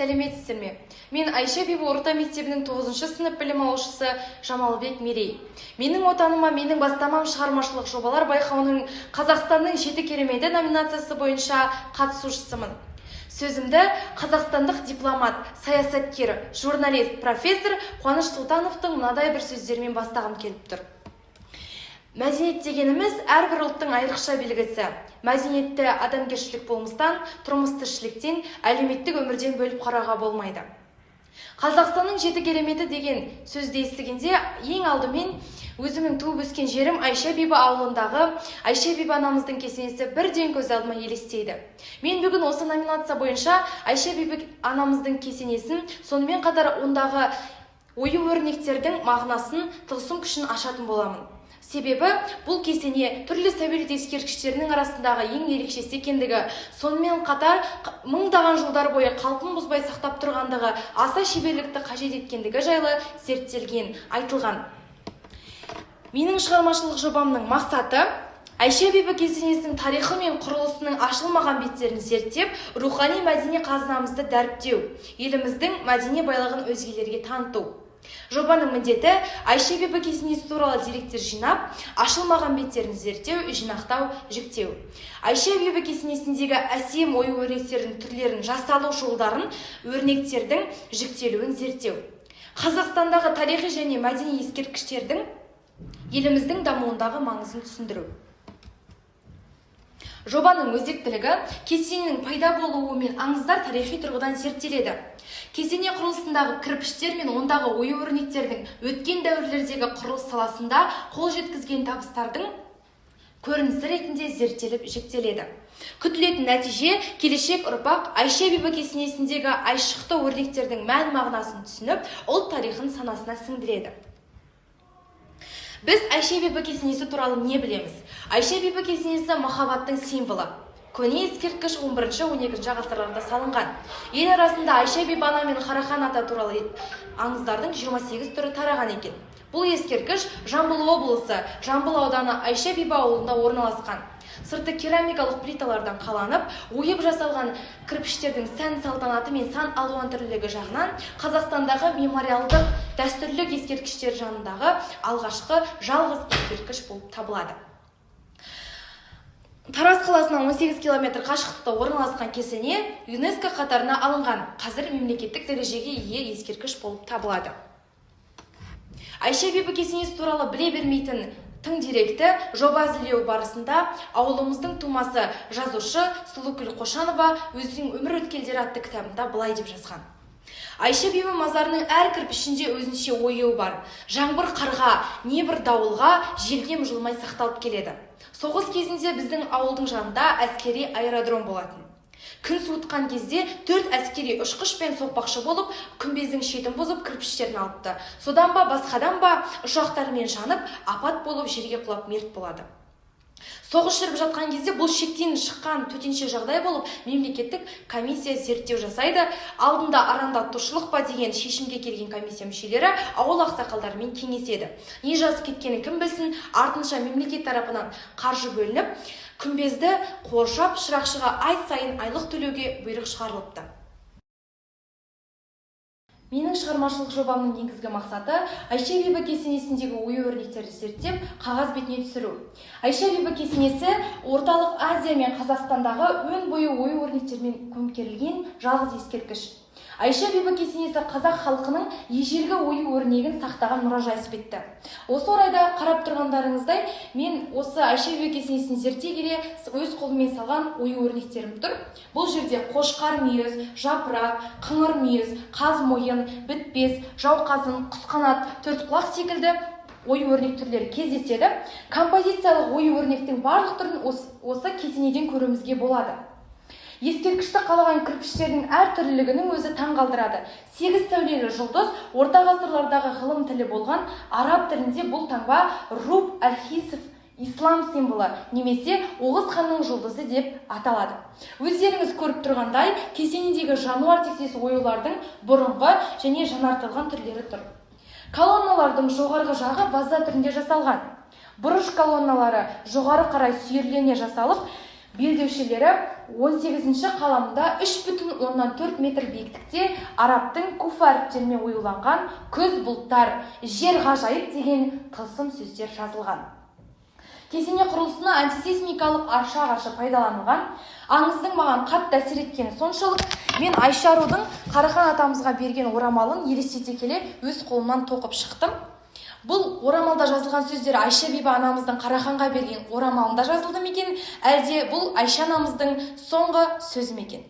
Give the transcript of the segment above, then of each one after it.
Сәлеметсіздер ме? Мен Айша Бибі орта мектебінің 9-шы сынып білім алушысы Жамалбек Мерей. Менің отаныма менің бастамам шығармашылық жобалар байқауының Қазақстанның жеті кереметі номинациясы бойынша қатысушысымын. Сөзімді қазақстандық дипломат, саясаткер, журналист, профессор Қуаныш Сұлтановтың мынадай бір сөздермен бастағым келіп тұр. Мәдениет дегеніміз әрбір ұлттың айрықша белгісі. Мәдениетті адамгершілік болмыстан, тұрмыс-тіршіліктен, әлеуметтік өмірден бөліп қарауға болмайды. Қазақстанның жеті кереметі деген сөзді естігенде ең алдымен өзімнің туып өскен жерім Айша Бибі ауылындағы Айша Бибі анамыздың кесенесі бірден көз алдыма елестейді. Мен бүгін осы номинация бойынша Айша Бибі анамыздың кесенесін, сонымен қатар ондағы ою-өрнектердің мағынасын, тылсым күшін ашатын боламын. Себебі бұл кесене түрлі сәулет ескерткіштерінің арасындағы ең ерекшесі екендігі, сонымен қатар мыңдаған жылдар бойы қалпын бұзбай сақтап тұрғандығы, аса шеберлікті қажет еткендігі жайлы зерттелген, айтылған. Менің шығармашылық жобамның мақсаты Айша Бибі кесенесінің тарихы мен құрылысының ашылмаған беттерін зерттеп, рухани мәдени қазынамызды дәріптеу, еліміздің мәдени байлығын өзгелерге таныту. Жобаның міндеті Айша Бибі кесенесі туралы деректер жинап, ашылмаған беттерін зерттеу, жинақтау, жіктеу. Айша Бибі кесенесіндегі әсем ою-өрнектердің түрлерін, жасалу жолдарын, өрнектердің жіктелуін зерттеу. Қазақстандағы тарихи және мәдени ескерткіштердің еліміздің дамуындағы маңызын түсіндіру. Жобаның өзектілігі кесененің пайда болуы мен аңыздар тарихи тұрғыдан зерттеледі. Кесене құрылысындағы кірпіштер мен ондағы ою-өрнектердің өткен дәуірлердегі құрылыс саласында қол жеткізген табыстардың көрінісі ретінде зерттеліп жіктеледі. Күтілетін нәтиже келешек ұрпақ Айша Бибі кесенесіндегі айшықты өрнектердің мән-мағынасын түсініп, ұлт тарихын санасына сіңдіреді. Біз Айша Бибі кесенесі туралы не білеміз? Айша Бибі кесенесі махаббаттың символы. Көне ескерткіш 11-12 ғасырларда салынған. Ел арасында Айша Бибі ана мен Қарахан ата туралы аңыздардың 28 түрі тараған екен. Бұл ескерткіш Жамбыл облысы, Жамбыл ауданы Айша Бибі ауылында орналасқан. Сырты керамикалық плиталардан қаланып, ойып жасалған кірпіштердің сән салтанаты мен сан алуан түрлілігі жағынан Қазақстандағы мемориалдық дәстүрлік ескерткіштер жанындағы алғашқы жалғыз ескерткіш болып табылады. Тараз қаласынан 18 км қашықтықта орналасқан кесене ЮНЕСКО қатарына алынған, қазір мемлекеттік дәрежеге ие ескерткіш болып табылады. Айша Бибі кесенесі туралы біле бермейтін тың деректі жоба әзірлеу барысында ауылымыздың тумасы жазушы Сұлукүл Қошанова өзінің өмір өткелдері атты кітабында былай деп жазған. Айша Бибі мазарының әр кірпішінде өзінше оюы бар. Жаңбыр қарға, небір дауылға, желге жылмай сақталып келеді. Соғыс кезінде біздің ауылдың жанында әскери аэродром болатын. Күн суытқан кезде 4 әскери ұшқышпен соқпақшы болып, күмбездің шетін бұзып кірпіштерін алыпты. Содан ба, басқадан ба ұшақтармен жанып, апат болып жерге құлап мерт болады. Соғыс жүріп жатқан кезде бұл шектен шыққан төтенше жағдай болып, мемлекеттік комиссия зерттеу жасайды. Алдында арандатушылық па деген шешімге келген комиссия мүшелері ауыл ақсақалдарымен кеңеседі. Не жазып кеткені кім білсін, артынша мемлекет тарапынан қаржы бөлініп, күмбезді қоршап, шырақшыға ай сайын айлық төлеуге бұйрық шығарылыпты. Менің шығармашылық жобамның негізгі мақсаты Айша Бибі кесенесіндегі ою-өрнектерді зерттеп, қағаз бетіне түсіру. Айша Бибі кесенесі орталық Азия мен Қазақстандағы өн бойы ою-өрнектермен көмкерілген жалғыз ескерткіш. Айша Бибі кесенесі қазақ халқының ежелгі ою-өрнегін сақтаған мұражай іспетті. Осы орайда қарап тұрғандарыңыздай, мен осы Айша Бибі кесенесін зерттей келе өз қолыммен салған ою-өрнектерім тұр. Бұл жерде қошқар мүйіз, жапырақ, қыңыр мүйіз, қаз мойын, бітпес, жауқазын, құсқанат, төртқұлақ секілді ою-өрнек түрлері кездеседі. Композициялық ою-өрнектің барлық түрін осы кесенеден көруімізге болады. Ескерткішті қалаған кірпіштердің әр түрлілігінің өзі таң қалдырады. 8 сәулелі жұлдыз орта ғасырлардағы ғылым тілі болған араб тілінде бұл таңба Руб әл-Хисф, ислам символы немесе Оғыз ханның жұлдызы деп аталады. Өздеріңіз көріп тұрғандай, кесенедегі жануар тектес оюлардың бұрынғы және жаңартылған түрлері тұр. Колонналардың жоғарғы жағы база түрінде жасалған. Бұрыш колонналары жоғары қарай сүйірлене жасалып, белдеушелері 18-ші қаламында 3,4 метр биіктікте арабтың куфа әріптерімен оюланған күз бұлттар, жер ғажайып деген тылсым сөздер жазылған. Кесене құрылысына антисейсмикалық арша ағашы пайдаланылған. Аңыздың маған қатты әсер еткені соншалық, мен Айша арудың Қарахан атамызға берген орамалын елестете келе өз қолымнан тоқып шықтым. Бұл орамалда жазылған сөздер Айша бибі анамыздың Қараханға берген орамалында жазылды ма екен, әлде бұл Айша анамыздың соңғы сөзі ме екен?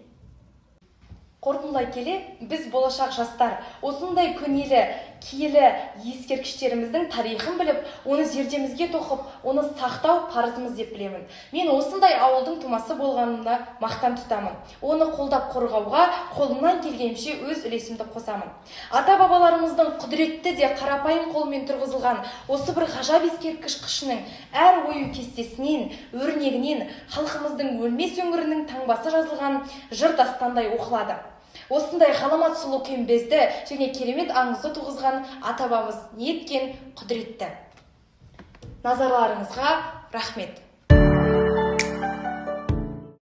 Қорытындылай келе, біз болашақ жастар осындай көнелі, киелі ескерткіштеріміздің тарихын біліп, оны зердемізге тоқып, оны сақтау парызымыз деп білемін. Мен осындай ауылдың тумасы болғанымда мақтан тұтамын. Оны қолдап қорғауға қолымнан келгенше өз үлесімді қосамын. Ата-бабаларымыздың құдіретті де қарапайым қолмен тұрғызылған осы бір ғажап ескерткіш қышының әр ою кестесінен, өрнегінен халқымыздың өлмес өңірінің таңбасы жазылған жыр дастандай оқылады. Осындай ғаламат сұлу кембезді және керемет аңызды туғызған ата-бабамыз неткен құдіретті. Назарларыңызға рахмет.